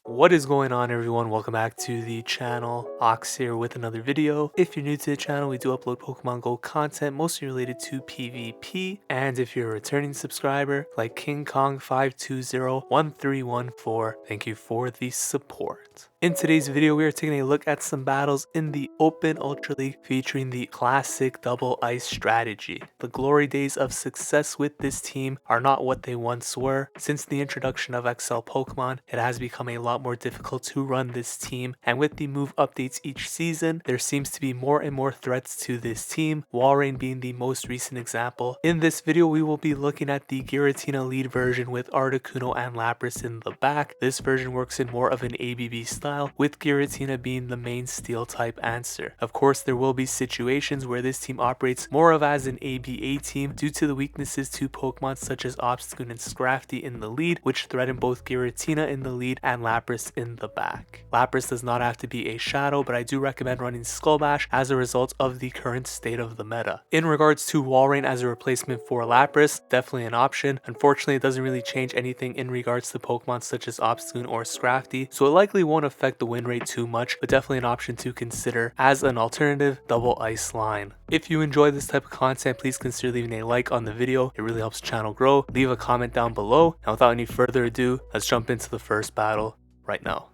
What is going on, everyone? Welcome back to the channel. Ox here with another video. If you're new to the channel, we do upload Pokemon Go content mostly related to PvP, and if you're a returning subscriber like King Kong 5201314, thank you for the support. In today's video, we are taking a look at some battles in the Open Ultra League featuring the classic double ice strategy. The glory days of success with this team are not what they once were. Since the introduction of XL Pokémon, it has become a lot more difficult to run this team, and with the move updates each season, there seems to be more and more threats to this team, Walrein being the most recent example. In this video, we will be looking at the Giratina lead version with Articuno and Lapras in the back. This version works in more of an ABB style, with Giratina being the main steel type answer. Of course, there will be situations where this team operates more of as an ABA team due to the weaknesses to Pokemon such as Obstagoon and Scrafty in the lead, which threaten both Giratina in the lead and Lapras in the back. Lapras does not have to be a shadow, but I do recommend running Skull Bash as a result of the current state of the meta. In regards to Walrein as a replacement for Lapras, definitely an option. Unfortunately, it doesn't really change anything in regards to Pokemon such as Obstagoon or Scrafty, so it likely won't affect the win rate too much, but definitely an option to consider as an alternative double ice line. If you enjoy this type of content, please consider leaving a like on the video. It really helps the channel grow. Leave a comment down below. And without any further ado, let's jump into the first battle right now.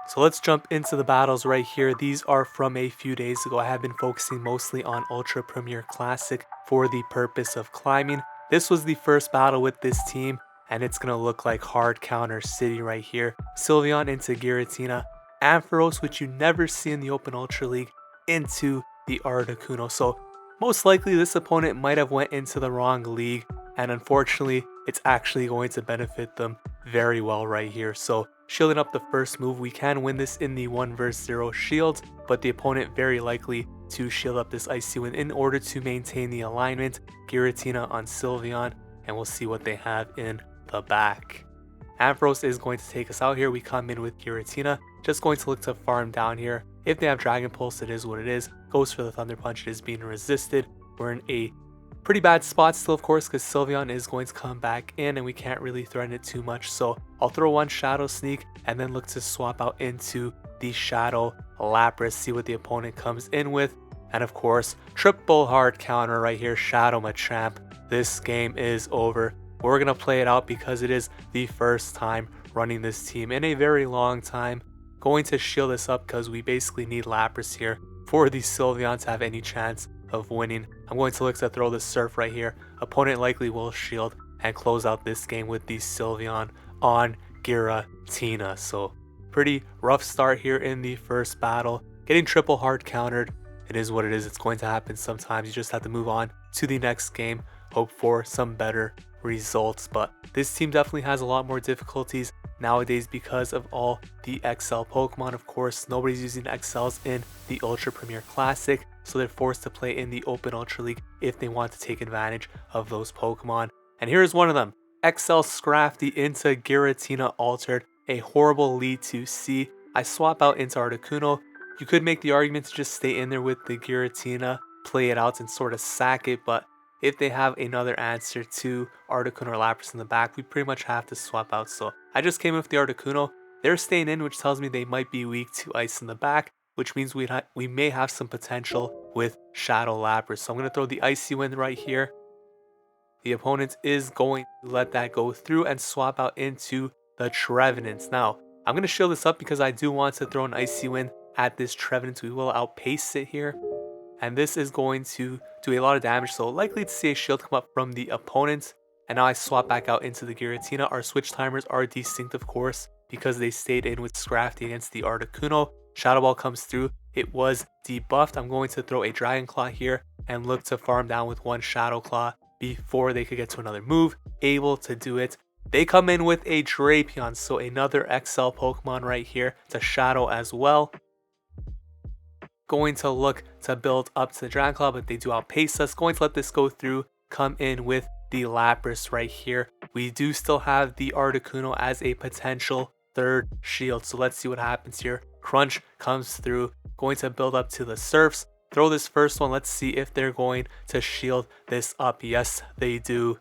So let's jump into the battles right here. These are from a few days ago. I have been focusing mostly on Ultra Premier Classic for the purpose of climbing. This was the first battle with this team, and it's going to look like hard counter city right here. Sylveon into Giratina, Ampharos, which you never see in the Open Ultra League, into the Articuno. So most likely this opponent might have went into the wrong league, and unfortunately it's actually going to benefit them very well right here. So shielding up the first move, we can win this in the 1 vs 0 shields, but the opponent very likely to shield up this Icy Wind in order to maintain the alignment. Giratina on Sylveon, and we'll see what they have in the back. Ampharos is going to take us out here. We come in with Giratina, just going to look to farm down here. If they have Dragon Pulse, it is what it is. Goes for the Thunder Punch, it is being resisted. We're in a pretty bad spot still, of course, because Sylveon is going to come back in and we can't really threaten it too much. So I'll throw one Shadow Sneak and then look to swap out into the Shadow Lapras, see what the opponent comes in with. And of course, triple hard counter right here, Shadow Machamp. This game is over. We're going to play it out because it is the first time running this team in a very long time. Going to shield this up because we basically need Lapras here for the Sylveon to have any chance of winning. I'm going to look to throw the Surf right here. Opponent likely will shield and close out this game with the Sylveon on Giratina. So pretty rough start here in the first battle. Getting triple hard countered. It is what it is. It's going to happen sometimes. You just have to move on to the next game. Hope for some better results. But this team definitely has a lot more difficulties nowadays because of all the XL Pokemon. Of course, nobody's using XLs in the Ultra Premier Classic, so they're forced to play in the Open Ultra League if they want to take advantage of those Pokemon. And here's one of them, XL Scrafty into Giratina Altered. A horrible lead to see. I swap out into Articuno. You could make the argument to just stay in there with the Giratina, play it out and sort of sack it, but if they have another answer to Articuno or Lapras in the back, we pretty much have to swap out. So I just came in with the Articuno. They're staying in, which tells me they might be weak to Ice in the back, which means we may have some potential with Shadow Lapras. So I'm going to throw the Icy Wind right here. The opponent is going to let that go through and swap out into the Trevenants. Now, I'm going to shield this up because I do want to throw an Icy Wind at this Trevenant. We will outpace it here. And this is going to do a lot of damage, so likely to see a shield come up from the opponent. And now I swap back out into the Giratina. Our switch timers are distinct, of course, because they stayed in with Scrafty against the Articuno. Shadow Ball comes through. It was debuffed. I'm going to throw a Dragon Claw here and look to farm down with one Shadow Claw before they could get to another move. Able to do it. They come in with a Drapion, so another XL Pokemon right here to Shadow as well. Going to look to build up to the Dragon Claw, but they do outpace us. Going to let this go through, come in with the Lapras right here. We do still have the Articuno as a potential third shield, so let's see what happens here. Crunch comes through, going to build up to the Surfs. Throw this first one, let's see if they're going to shield this up. Yes, they do.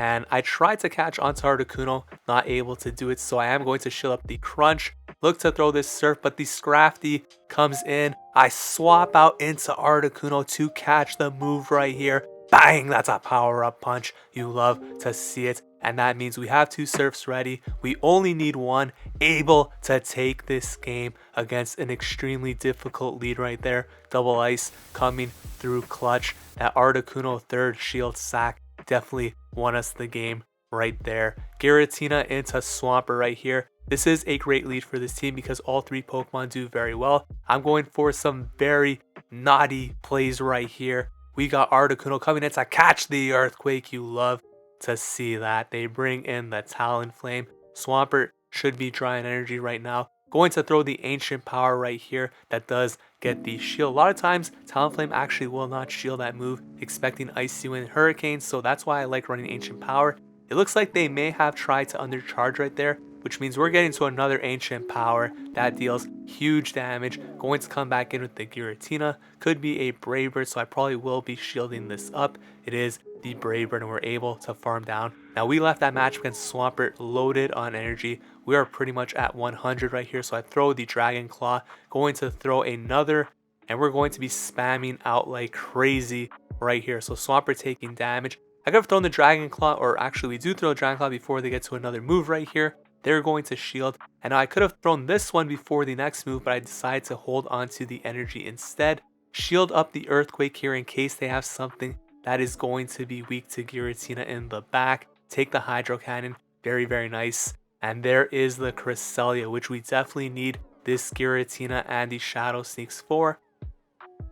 And I tried to catch onto Articuno, not able to do it, so I am going to shield up the Crunch. Look to throw this Surf, but the Scrafty comes in. I swap out into Articuno to catch the move right here. Bang! That's a power-up punch. You love to see it. And that means we have 2 Surfs ready. We only need 1. Able to take this game against an extremely difficult lead right there. Double Ice coming through clutch. That Articuno 3rd shield sack definitely won us the game right there. Giratina into Swampert right here. This is a great lead for this team because all 3 Pokemon do very well. I'm going for some very naughty plays right here. We got Articuno coming in to catch the Earthquake. You love to see that. They bring in the Talonflame. Swampert should be dry on energy right now. Going to throw the Ancient Power right here. That does get the shield. A lot of times, Talonflame actually will not shield that move, expecting Icy Wind Hurricane, so that's why I like running Ancient Power. It looks like they may have tried to undercharge right there, which means we're getting to another Ancient Power that deals huge damage. Going to come back in with the Giratina. Could be a Brave Bird, so I probably will be shielding this up. It is the Brave Bird, and we're able to farm down. Now, we left that match against Swampert loaded on energy. We are pretty much at 100 right here, so I throw the Dragon Claw. Going to throw another, and we're going to be spamming out like crazy right here. So Swampert taking damage. I could have thrown the Dragon Claw, or actually we do throw the Dragon Claw before they get to another move right here. They're going to shield, and I could have thrown this one before the next move, but I decided to hold on to the energy instead. Shield up the Earthquake here in case they have something that is going to be weak to Giratina in the back. Take the Hydro Cannon, very, very nice. And there is the Cresselia, which we definitely need this Giratina and the Shadow Sneaks for.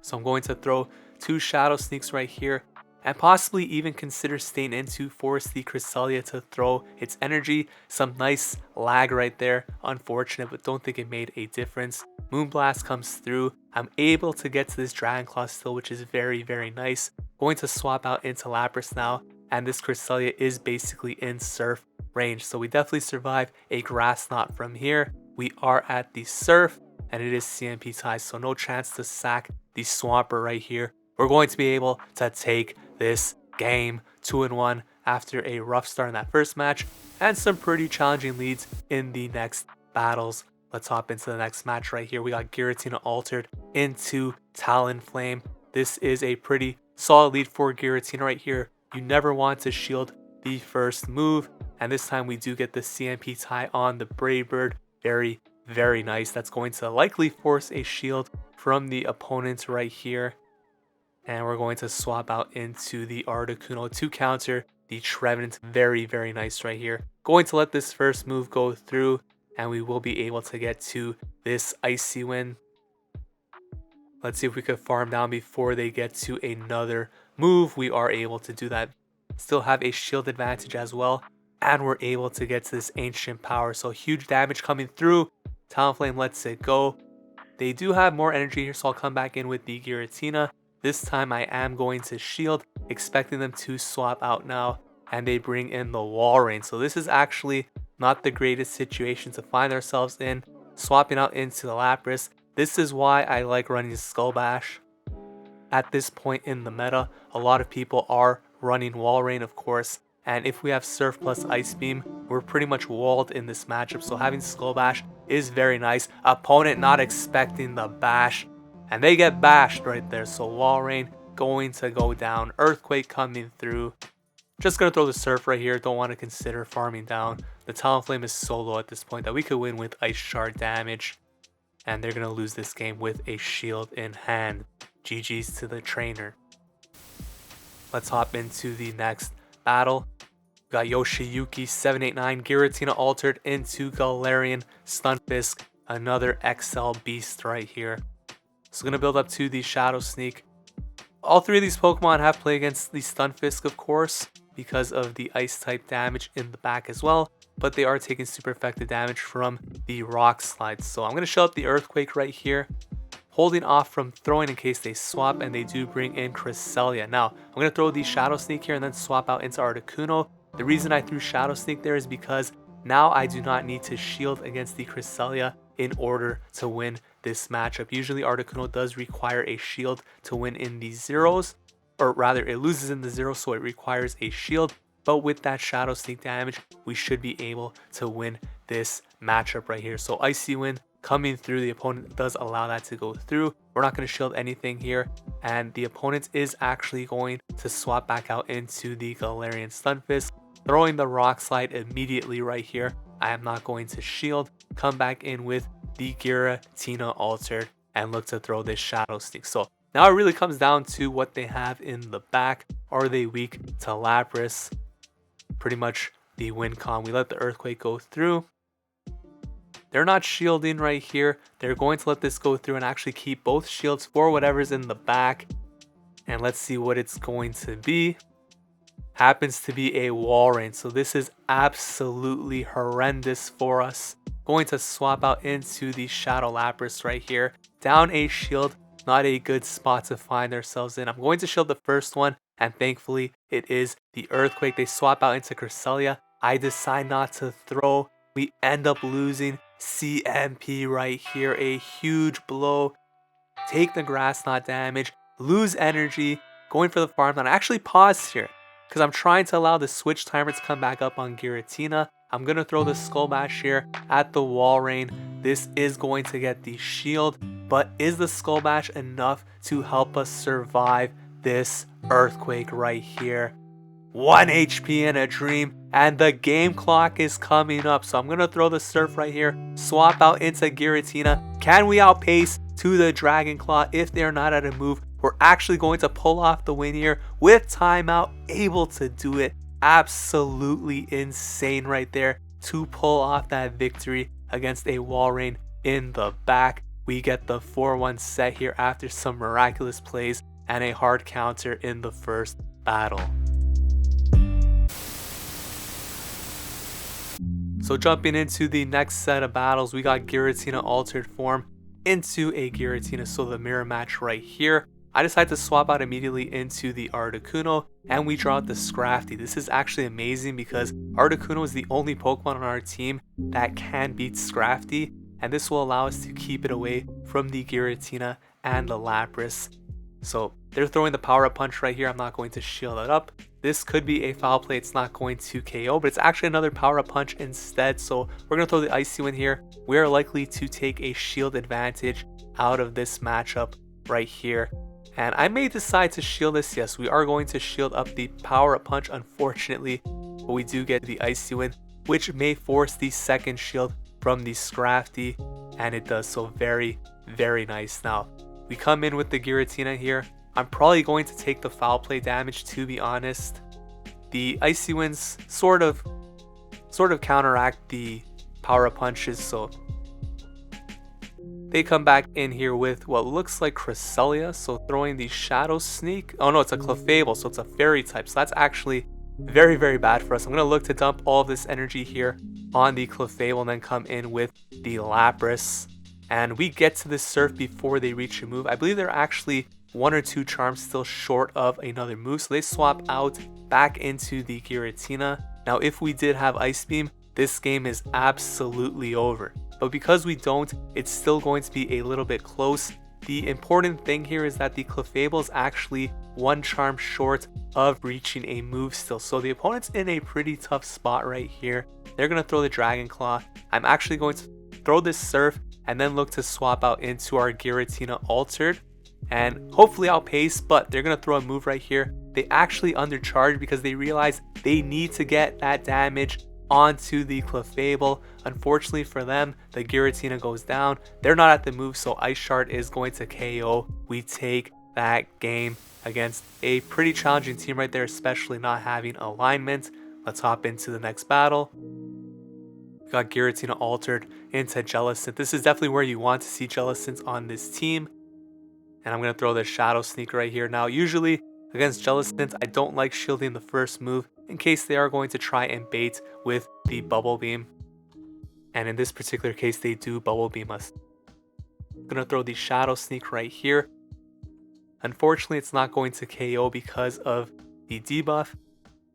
So I'm going to throw 2 Shadow Sneaks right here, and possibly even consider staying in to force the Cresselia to throw its energy. Some nice lag right there. Unfortunate, but don't think it made a difference. Moonblast comes through. I'm able to get to this Dragon Claw still, which is very, very nice. Going to swap out into Lapras now, and this Cresselia is basically in Surf range. So we definitely survive a Grass Knot from here. We are at the Surf, and it is CMP ties, so no chance to sack the Swampert right here. We're going to be able to take this game 2-1 after a rough start in that first match and some pretty challenging leads in the next battles. Let's hop into the next match right here. We got Giratina Altered into Talonflame. This is a pretty solid lead for Giratina right here. You never want to shield the first move, and this time we do get the CMP tie on the Brave Bird. Very, very nice. That's going to likely force a shield from the opponent right here. And we're going to swap out into the Articuno to counter the Trevenant. Very, very nice right here. Going to let this first move go through, and we will be able to get to this Icy Wind. Let's see if we could farm down before they get to another move. We are able to do that. Still have a shield advantage as well. And we're able to get to this Ancient Power. So huge damage coming through. Talonflame lets it go. They do have more energy here, so I'll come back in with the Giratina. This time I am going to shield, expecting them to swap out now. And they bring in the Walrein. So this is actually not the greatest situation to find ourselves in. Swapping out into the Lapras. This is why I like running Skull Bash. At this point in the meta, a lot of people are running Walrein, of course. And if we have Surf plus Ice Beam, we're pretty much walled in this matchup. So having Skull Bash is very nice. Opponent not expecting the bash, and they get bashed right there. So Walrein going to go down. Earthquake coming through. Just going to throw the Surf right here. Don't want to consider farming down. The Talonflame is so low at this point that we could win with Ice Shard damage. And they're going to lose this game with a shield in hand. GG's to the trainer. Let's hop into the next battle. We got Yoshiyuki 789 Giratina Altered into Galarian Stunfisk. Another XL beast right here. So going to build up to the Shadow Sneak. All 3 of these Pokemon have played against the Stunfisk, of course, because of the ice type damage in the back as well. But they are taking super effective damage from the Rock Slide. So I'm going to show up the Earthquake right here, holding off from throwing in case they swap, and they do bring in Cresselia. Now, I'm going to throw the Shadow Sneak here and then swap out into Articuno. The reason I threw Shadow Sneak there is because now I do not need to shield against the Cresselia in order to win this matchup. Usually Articuno does require a shield to win in the zeros, or rather it loses in the zeros, so it requires a shield. but with that Shadow Sneak damage, we should be able to win this matchup right here. So Icy Wind coming through, the opponent does allow that to go through. We're not going to shield anything here, and the opponent is actually going to swap back out into the Galarian Stunfisk, throwing the Rock Slide immediately right here. I am not going to shield, come back in with the Giratina Altered, and look to throw this Shadow Sneak. So now it really comes down to what they have in the back. Are they weak to Lapras? Pretty much the win con. We let the Earthquake go through. They're not shielding right here. They're going to let this go through and actually keep both shields for whatever's in the back. And let's see what it's going to be. Happens to be a Walrein. So this is absolutely horrendous for us. Going to swap out into the Shadow Lapras right here. Down a shield. Not a good spot to find ourselves in. I'm going to shield the first one, and thankfully it is the Earthquake. They swap out into Cresselia. I decide not to throw. We end up losing CMP right here. A huge blow. Take the Grass Knot damage. Lose energy. Going for the farm down. I actually paused here because I'm trying to allow the switch timer to come back up on Giratina. I'm going to throw the Skull Bash here at the Walrein. This is going to get the shield, but is the Skull Bash enough to help us survive this Earthquake right here? 1 HP in a dream, and the game clock is coming up. So I'm going to throw the Surf right here, swap out into Giratina. Can we outpace to the Dragon Claw? If they're not at a move, we're actually going to pull off the win here with timeout, able to do it. Absolutely insane right there to pull off that victory against a Walrein in the back. We get the 4-1 set here after some miraculous plays and a hard counter in the first battle. So jumping into the next set of battles, we got Giratina Altered Forme into a Giratina, so the mirror match right here. I decided to swap out immediately into the Articuno, and we draw out the Scrafty. This is actually amazing because Articuno is the only Pokemon on our team that can beat Scrafty, and this will allow us to keep it away from the Giratina and the Lapras. So they're throwing the Power Up Punch right here. I'm not going to shield it up. This could be a foul play. It's not going to KO, but it's actually another Power Up Punch instead. So we're going to throw the Icy Wind here. We are likely to take a shield advantage out of this matchup right here. And I may decide to shield this. Yes, we are going to shield up the Power Up Punch, unfortunately. But we do get the Icy Wind, which may force the second shield from the Scrafty. And it does so very, very nice. Now, we come in with the Giratina here. I'm probably going to take the foul play damage, to be honest. The Icy Winds sort of counteract the Power Up Punches, so they come back in here with what looks like Cresselia, so throwing the Shadow Sneak. Oh no, it's a Clefable, so it's a Fairy type, so that's actually very, very bad for us. I'm going to look to dump all of this energy here on the Clefable and then come in with the Lapras. And we get to the Surf before they reach a move. I believe they're actually 1 or 2 charms still short of another move, so they swap out back into the Giratina. Now if we did have Ice Beam, this game is absolutely over. But because we don't, it's still going to be a little bit close. The important thing here is that the Clefable is actually 1 charm short of reaching a move still. So the opponent's in a pretty tough spot right here. They're going to throw the Dragon Claw. I'm actually going to throw this Surf and then look to swap out into our Giratina Altered and hopefully outpace, but they're going to throw a move right here. They actually undercharge because they realize they need to get that damage onto the Clefable. Unfortunately for them, the Giratina goes down. They're not at the move, so Ice Shard is going to KO. We take that game against a pretty challenging team right there, especially not having alignment. Let's hop into the next battle. We got Giratina Altered into Jellicent. This is definitely where you want to see Jellicent on this team. And I'm going to throw the Shadow Sneak right here. Now, usually against Jellicent, I don't like shielding the first move in case they are going to try and bait with the Bubble Beam. And in this particular case, they do Bubble Beam us. I'm going to throw the Shadow Sneak right here. Unfortunately, it's not going to KO because of the debuff.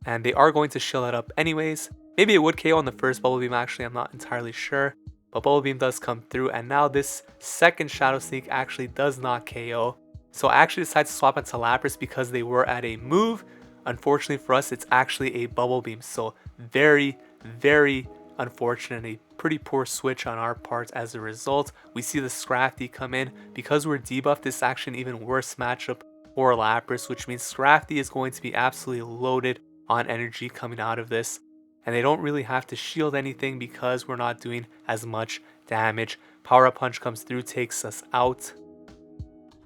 And they are going to shield that up anyways. Maybe it would KO on the first Bubble Beam, actually, I'm not entirely sure. But Bubble Beam does come through, and now this second Shadow Sneak actually does not KO. So I actually decided to swap into Lapras because they were at a move. Unfortunately for us, it's actually a Bubble Beam. So very, very unfortunate. A pretty poor switch on our part as a result. We see the Scrafty come in. Because we're debuffed, this is actually an even worse matchup for Lapras, which means Scrafty is going to be absolutely loaded on energy coming out of this. And they don't really have to shield anything because we're not doing as much damage. Power Up Punch comes through, takes us out.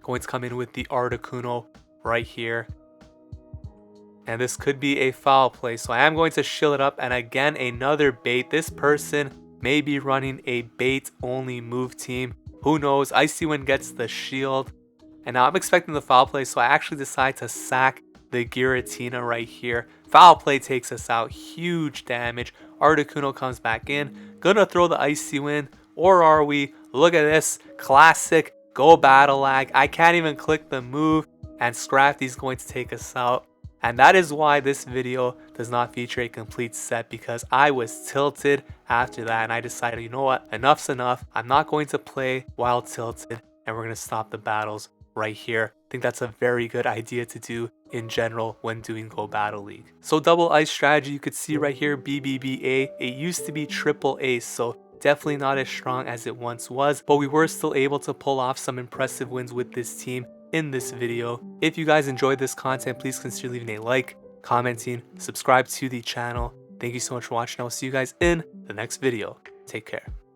Going to come in with the Articuno right here. And this could be a foul play, so I am going to shield it up. And again, another bait. This person may be running a bait only move team. Who knows? Icy Wind gets the shield. And now I'm expecting the foul play, so I actually decide to sack the Giratina right here. Foul play takes us out. Huge damage. Articuno comes back in. Gonna throw the Icy Wind. Or are we? Look at this. Classic. Go battle lag. I can't even click the move. And Scrafty's going to take us out. And that is why this video does not feature a complete set, because I was tilted after that and I decided, you know what, enough's enough. I'm not going to play while tilted and we're going to stop the battles right here. I think that's a very good idea to do in general when doing Go Battle League. So double ice strategy, you could see right here, BBBA. It used to be triple ace, so definitely not as strong as it once was, but we were still able to pull off some impressive wins with this team in this video. If you guys enjoyed this content, please consider leaving a like, commenting, subscribe to the channel. Thank you so much for watching. I will see you guys in the next video. Take care.